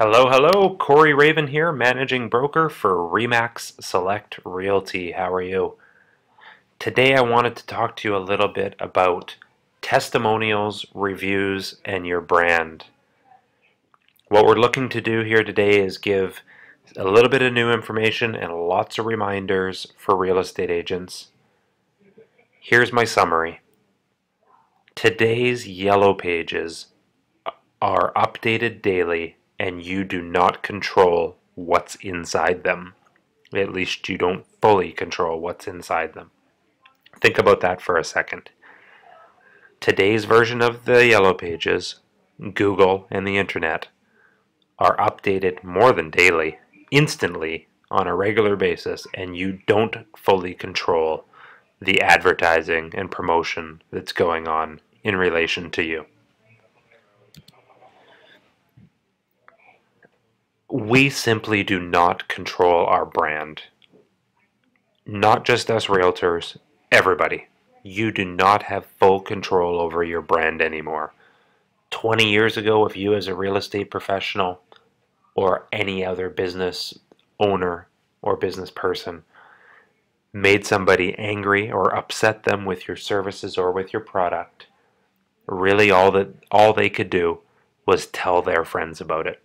Hello, Cory Raven here, managing broker for RE/MAX Select Realty. How are you? Today I wanted to talk to you a little bit about testimonials, reviews, and your brand. What we're looking to do here today is give a little bit of new information and lots of reminders for real estate agents. Here's my summary. Today's yellow pages are updated daily, and you do not control what's inside them. At least you don't fully control what's inside them. Think about that for a second. Today's version of the yellow pages, Google and the internet, are updated more than daily, instantly, on a regular basis, and you don't fully control the advertising and promotion that's going on in relation to you. We simply do not control our brand. Not just us realtors, everybody. You do not have full control over your brand anymore. 20 years ago, if you as a real estate professional or any other business owner or business person made somebody angry or upset them with your services or with your product, really all they could do was tell their friends about it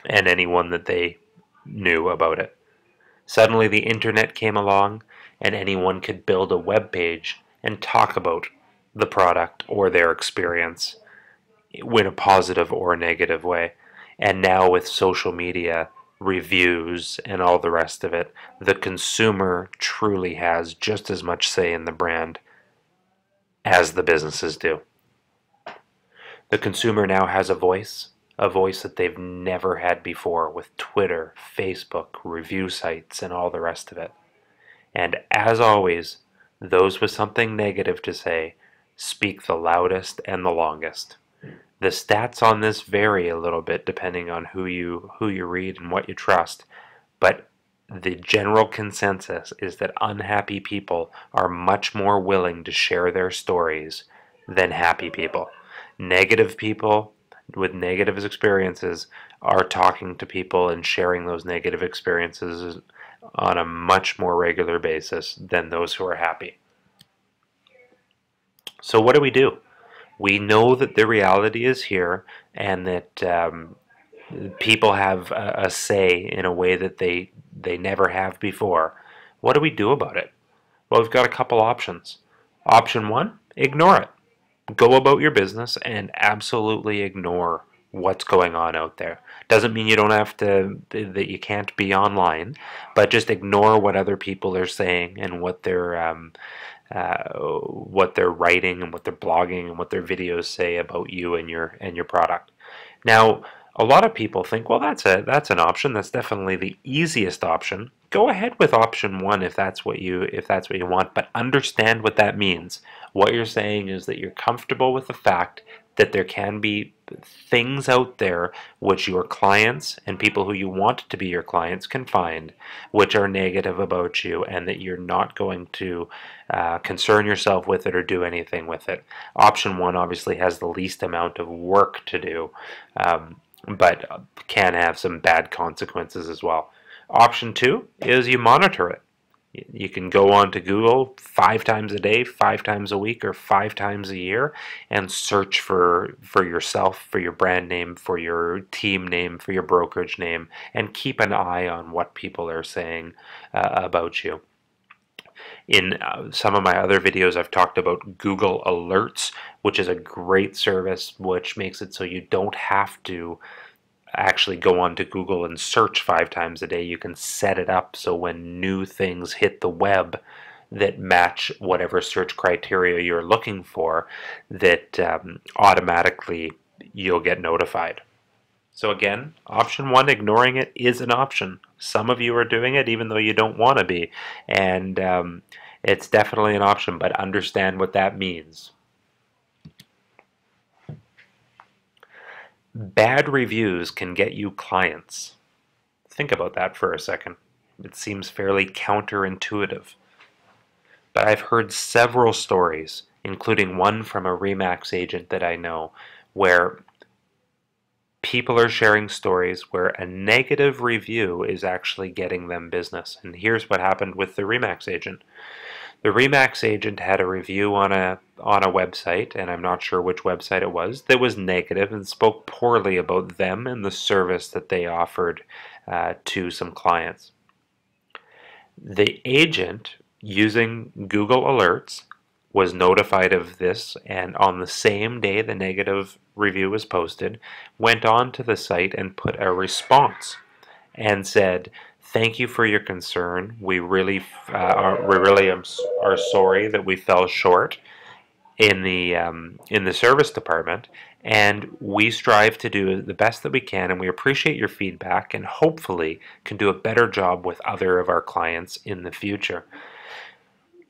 and anyone that they knew about it. Suddenly the internet came along and anyone could build a web page and talk about the product or their experience in a positive or a negative way. And now with social media, reviews, and all the rest of it, the consumer truly has just as much say in the brand as the businesses do. The consumer now has a voice that they've never had before with Twitter, Facebook, review sites, and all the rest of it. And as always, those with something negative to say speak the loudest and the longest. The stats on this vary a little bit depending on who you read and what you trust, but the general consensus is that unhappy people are much more willing to share their stories than happy people. Negative people with negative experiences are talking to people and sharing those negative experiences on a much more regular basis than those who are happy. So what do? We know that the reality is here and that people have a say in a way that they never have before. What do we do about it? Well, we've got a couple options. Option one, ignore it. Go about your business and absolutely ignore what's going on out there. Doesn't mean you don't have to, that you can't be online, but just ignore what other people are saying and what they're writing and what they're blogging and what their videos say about you and your product. Now, a lot of people think, well, that's an option. That's definitely the easiest option. Go ahead with option one if that's what you want, but understand what that means. What you're saying is that you're comfortable with the fact that there can be things out there which your clients and people who you want to be your clients can find which are negative about you, and that you're not going to concern yourself with it or do anything with it. Option one obviously has the least amount of work to do, but can have some bad consequences as well. Option two is you monitor it. You can go on to Google 5 times a day, 5 times a week, or 5 times a year and search for yourself, for your brand name, for your team name, for your brokerage name, and keep an eye on what people are saying about you. In some of my other videos, I've talked about Google Alerts, which is a great service which makes it so you don't have to actually go on to Google and search 5 times a day. You can set it up so when new things hit the web that match whatever search criteria you're looking for, that automatically you'll get notified. So again, option one, ignoring it, is an option. Some of you are doing it even though you don't want to be, and it's definitely an option, but understand what that means. Bad reviews can get you clients. Think about that for a second. It seems fairly counterintuitive. But I've heard several stories, including one from a RE/MAX agent that I know, where people are sharing stories where a negative review is actually getting them business. And here's what happened with the Remax agent. The Remax agent had a review on a website, and I'm not sure which website it was, that was negative and spoke poorly about them and the service that they offered to some clients. The agent, using Google Alerts, was notified of this, and on the same day the negative review was posted, went on to the site and put a response and said, "Thank you for your concern. We really are sorry that we fell short in the service department, and we strive to do the best that we can, and we appreciate your feedback, and hopefully can do a better job with other of our clients in the future."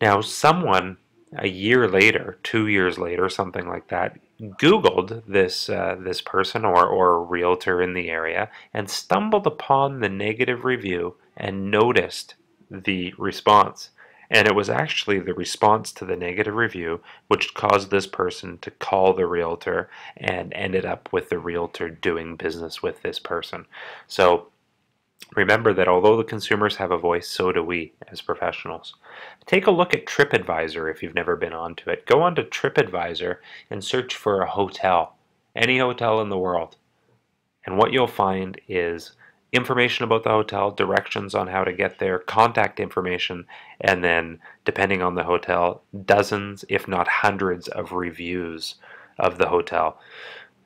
Now, someone a year later, 2 years later, something like that, Googled this person or a realtor in the area and stumbled upon the negative review and noticed the response. And it was actually the response to the negative review which caused this person to call the realtor and ended up with the realtor doing business with this person. So remember that although the consumers have a voice, so do we as professionals. Take a look at TripAdvisor if you've never been onto it. Go onto TripAdvisor and search for a hotel, any hotel in the world. And what you'll find is information about the hotel, directions on how to get there, contact information, and then, depending on the hotel, dozens, if not hundreds, of reviews of the hotel.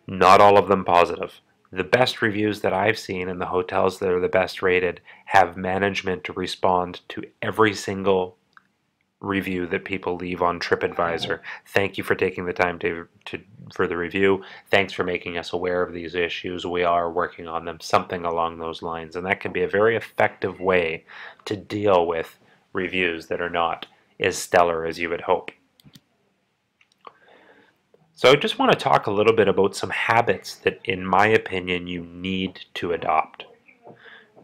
Not all of them positive. The best reviews that I've seen and the hotels that are the best rated have management to respond to every single review that people leave on TripAdvisor. Thank you for taking the time for the review. Thanks for making us aware of these issues. We are working on them, something along those lines. And that can be a very effective way to deal with reviews that are not as stellar as you would hope. So I just want to talk a little bit about some habits that, in my opinion, you need to adopt.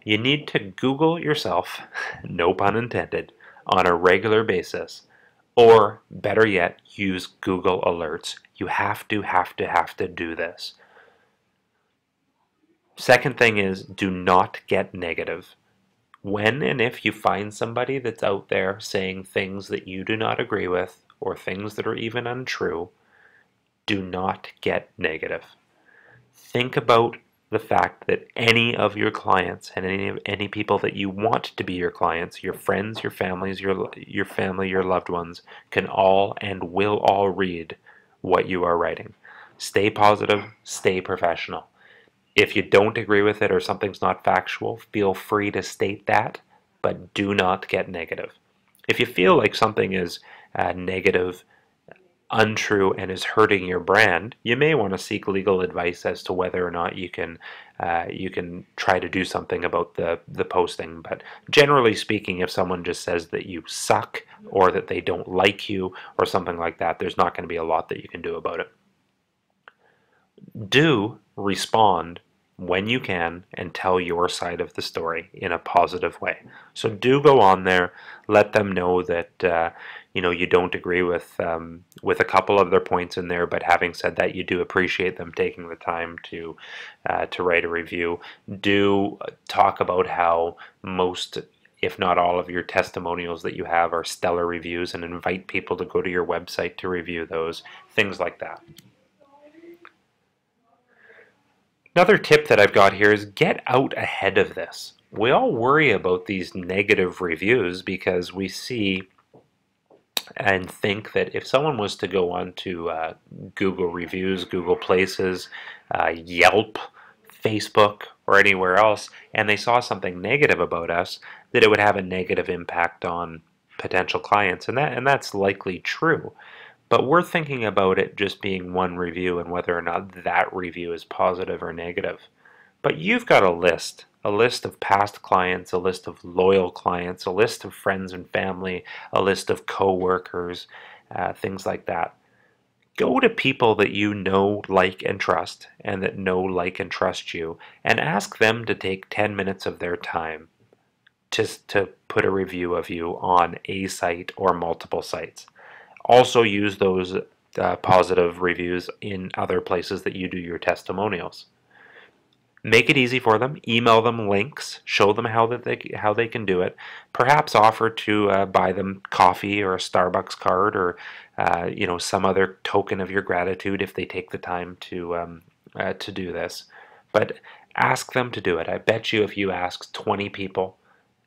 You need to Google yourself, no pun intended, on a regular basis, or better yet, use Google Alerts. You have to do this. Second thing is, do not get negative. When and if you find somebody that's out there saying things that you do not agree with, or things that are even untrue, do not get negative. Think about the fact that any of your clients and any people that you want to be your clients, your friends, your families, your family, your loved ones, can all and will all read what you are writing. Stay positive, stay professional. If you don't agree with it or something's not factual, feel free to state that, but do not get negative. If you feel like something is negative, untrue, and is hurting your brand, you may want to seek legal advice as to whether or not you can try to do something about the posting. But generally speaking, if someone just says that you suck or that they don't like you or something like that, there's not going to be a lot that you can do about it. Do respond when you can and tell your side of the story in a positive way. So do go on there, let them know that you don't agree with a couple of their points in there, but having said that, you do appreciate them taking the time to write a review. Do talk about how most, if not all, of your testimonials that you have are stellar reviews, and invite people to go to your website to review those, things like that. Another tip that I've got here is get out ahead of this. We all worry about these negative reviews because we see and think that if someone was to go on to Google Reviews, Google Places, Yelp, Facebook, or anywhere else, and they saw something negative about us, that it would have a negative impact on potential clients, and that's likely true. But we're thinking about it just being one review and whether or not that review is positive or negative. But you've got a list of past clients, a list of loyal clients, a list of friends and family, a list of co-workers, things like that. Go to people that you know, like, and trust, and that know, like, and trust you, and ask them to take 10 minutes of their time just to put a review of you on a site or multiple sites. Also use those positive reviews in other places that you do your testimonials. Make it easy for them. Email them links. Show them how they can do it. Perhaps offer to buy them coffee or a Starbucks card, or some other token of your gratitude if they take the time to do this. But ask them to do it. I bet you if you ask 20 people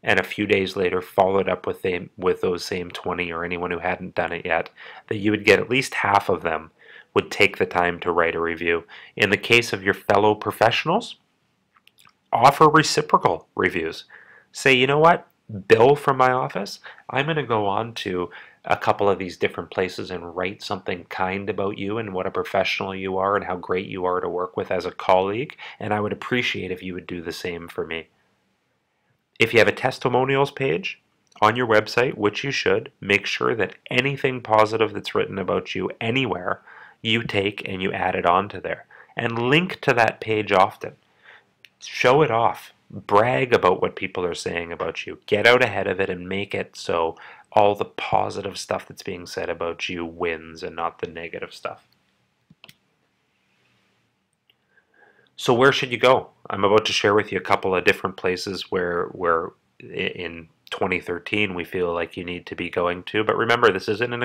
and a few days later followed up with those same 20, or anyone who hadn't done it yet, that you would get at least half of them would take the time to write a review. In the case of your fellow professionals, offer reciprocal reviews. Say, you know what, Bill from my office, I'm going to go on to a couple of these different places and write something kind about you and what a professional you are and how great you are to work with as a colleague, and I would appreciate if you would do the same for me. If you have a testimonials page on your website, which you should, make sure that anything positive that's written about you anywhere, you take and you add it onto there. And link to that page often. Show it off. Brag about what people are saying about you. Get out ahead of it and make it so all the positive stuff that's being said about you wins and not the negative stuff. So where should you go? I'm about to share with you a couple of different places where in 2013 we feel like you need to be going to. But remember, this isn't an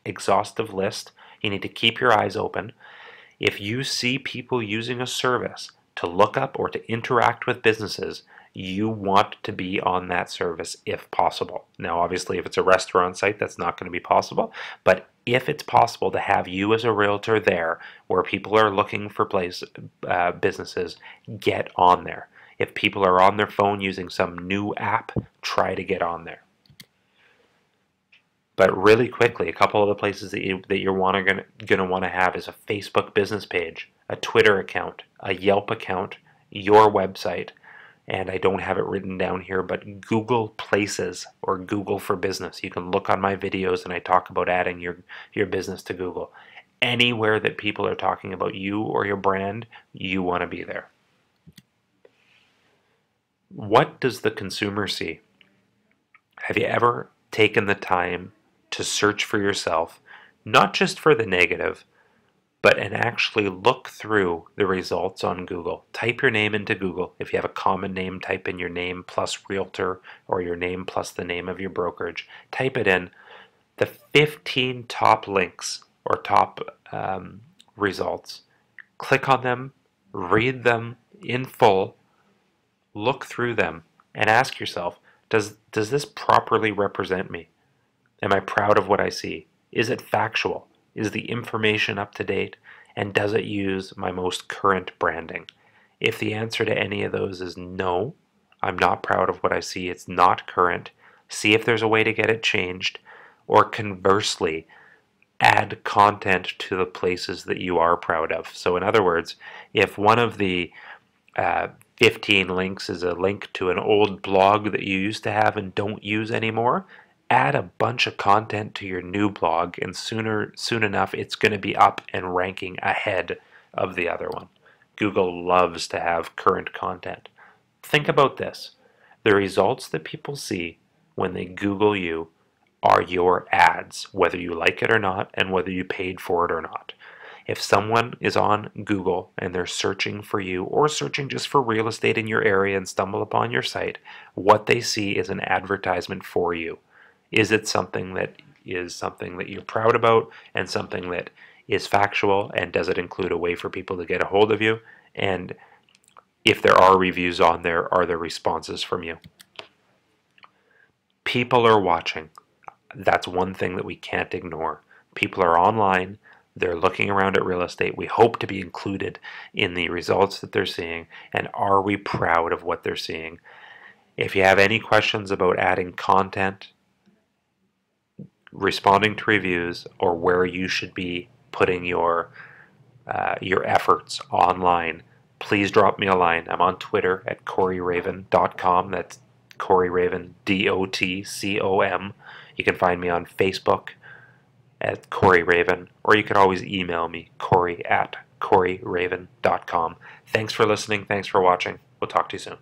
exhaustive list. You need to keep your eyes open. If you see people using a service to look up or to interact with businesses, you want to be on that service if possible. Now, obviously, if it's a restaurant site, that's not going to be possible. But if it's possible to have you as a realtor there where people are looking for businesses, get on there. If people are on their phone using some new app, try to get on there. But really quickly, a couple of the places that you're going to want to have is a Facebook business page, a Twitter account, a Yelp account, your website, and I don't have it written down here, but Google Places or Google for Business. You can look on my videos and I talk about adding your business to Google. Anywhere that people are talking about you or your brand, you want to be there. What does the consumer see? Have you ever taken the time to search for yourself, not just for the negative, and actually look through the results on Google? Type your name into Google. If you have a common name, type in your name plus realtor or your name plus the name of your brokerage. Type it in. The 15 top links or top results. Click on them, read them in full, look through them, and ask yourself, does this properly represent me? Am I proud of what I see? Is it factual? Is the information up to date? And does it use my most current branding? If the answer to any of those is no, I'm not proud of what I see, it's not current, see if there's a way to get it changed, or conversely, add content to the places that you are proud of. So in other words, if one of the 15 links is a link to an old blog that you used to have and don't use anymore, add a bunch of content to your new blog, and soon enough it's going to be up and ranking ahead of the other one. Google loves to have current content. Think about this. The results that people see when they Google you are your ads, whether you like it or not, and whether you paid for it or not. If someone is on Google and they're searching for you or searching just for real estate in your area and stumble upon your site, what they see is an advertisement for you. Is it something that you're proud about and something that is factual, and does it include a way for people to get a hold of you? And if there are reviews on there, are there responses from you? People are watching. That's one thing that we can't ignore. People are online. They're looking around at real estate. We hope to be included in the results that they're seeing. And are we proud of what they're seeing? If you have any questions about adding content, responding to reviews, or where you should be putting your efforts online, please drop me a line. I'm on Twitter at CoryRaven.com. That's Cory Raven, DOTCOM. You can find me on Facebook at Cory Raven, or you can always email me, Cory@CoryRaven.com. Thanks for listening. Thanks for watching. We'll talk to you soon.